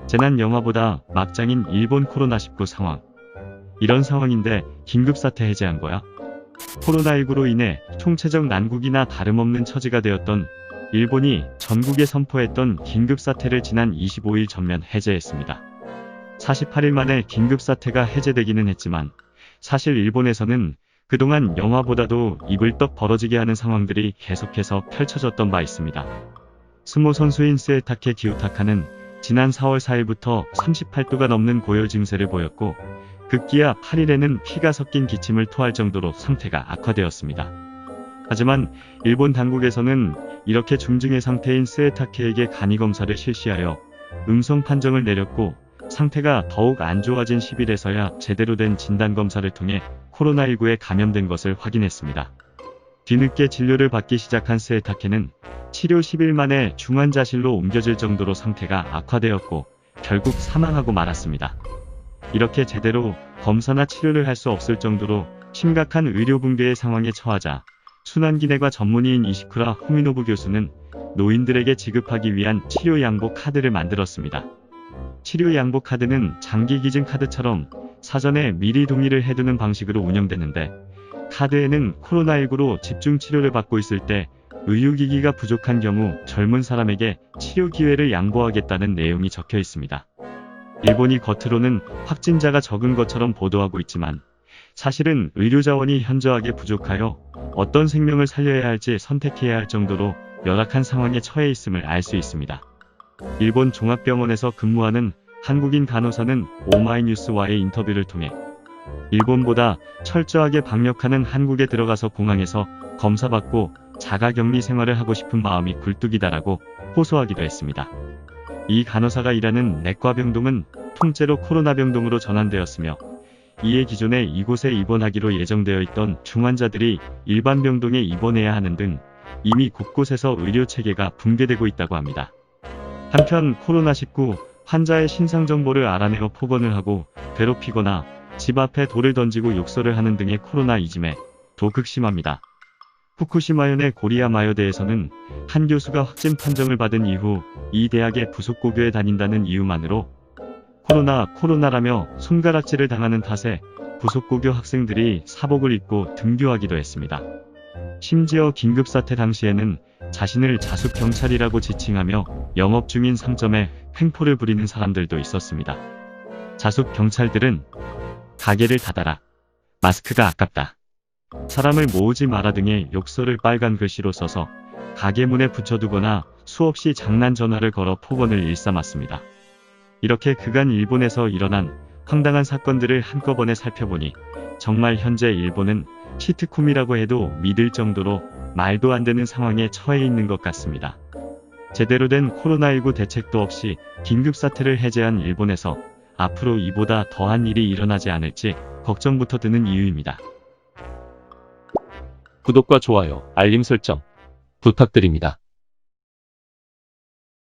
재난 영화보다 막장인 일본 코로나19 상황. 이런 상황인데 긴급사태 해제한 거야? 코로나19로 인해 총체적 난국이나 다름없는 처지가 되었던 일본이 전국에 선포했던 긴급사태를 지난 25일 전면 해제했습니다. 48일 만에 긴급사태가 해제되기는 했지만 사실 일본에서는 그동안 영화보다도 입을 떡 벌어지게 하는 상황들이 계속해서 펼쳐졌던 바 있습니다. 스모 선수인 스에타케 기우타카는 지난 4월 4일부터 38도가 넘는 고열 증세를 보였고 급기야 8일에는 피가 섞인 기침을 토할 정도로 상태가 악화되었습니다. 하지만 일본 당국에서는 이렇게 중증의 상태인 스에타케에게 간이검사를 실시하여 음성 판정을 내렸고 상태가 더욱 안 좋아진 10일에서야 제대로 된 진단검사를 통해 코로나19에 감염된 것을 확인했습니다. 뒤늦게 진료를 받기 시작한 스에타케는 치료 10일 만에 중환자실로 옮겨질 정도로 상태가 악화되었고 결국 사망하고 말았습니다. 이렇게 제대로 검사나 치료를 할 수 없을 정도로 심각한 의료 붕괴의 상황에 처하자 순환기내과 전문의인 이시쿠라 후미노부 교수는 노인들에게 지급하기 위한 치료 양보 카드를 만들었습니다. 치료 양보 카드는 장기 기증 카드처럼 사전에 미리 동의를 해두는 방식으로 운영되는데 카드에는 코로나19로 집중 치료를 받고 있을 때 의료기기가 부족한 경우 젊은 사람에게 치료 기회를 양보하겠다는 내용이 적혀 있습니다. 일본이 겉으로는 확진자가 적은 것처럼 보도하고 있지만 사실은 의료자원이 현저하게 부족하여 어떤 생명을 살려야 할지 선택해야 할 정도로 열악한 상황에 처해 있음을 알 수 있습니다. 일본 종합병원에서 근무하는 한국인 간호사는 오마이뉴스와의 인터뷰를 통해 일본보다 철저하게 방역하는 한국에 들어가서 공항에서 검사받고 자가격리 생활을 하고 싶은 마음이 굴뚝이다라고 호소하기도 했습니다. 이 간호사가 일하는 내과병동은 통째로 코로나 병동으로 전환되었으며 이에 기존에 이곳에 입원하기로 예정되어 있던 중환자들이 일반 병동에 입원해야 하는 등 이미 곳곳에서 의료체계가 붕괴되고 있다고 합니다. 한편 코로나19 환자의 신상정보를 알아내어 폭언을 하고 괴롭히거나 집 앞에 돌을 던지고 욕설을 하는 등의 코로나 이즘에 더 극심합니다. 후쿠시마현의 고리야마여대에서는 한 교수가 확진 판정을 받은 이후 이 대학의 부속고교에 다닌다는 이유만으로 코로나라며 손가락질을 당하는 탓에 부속고교 학생들이 사복을 입고 등교하기도 했습니다. 심지어 긴급사태 당시에는 자신을 자숙경찰이라고 지칭하며 영업 중인 상점에 횡포를 부리는 사람들도 있었습니다. 자숙경찰들은 가게를 닫아라, 마스크가 아깝다, 사람을 모으지 마라 등의 욕설을 빨간 글씨로 써서 가게 문에 붙여두거나 수없이 장난 전화를 걸어 폭언을 일삼았습니다. 이렇게 그간 일본에서 일어난 황당한 사건들을 한꺼번에 살펴보니 정말 현재 일본은 시트콤이라고 해도 믿을 정도로 말도 안 되는 상황에 처해 있는 것 같습니다. 제대로 된 코로나19 대책도 없이 긴급사태를 해제한 일본에서 앞으로 이보다 더한 일이 일어나지 않을지 걱정부터 드는 이유입니다. 구독과 좋아요, 알림 설정 부탁드립니다.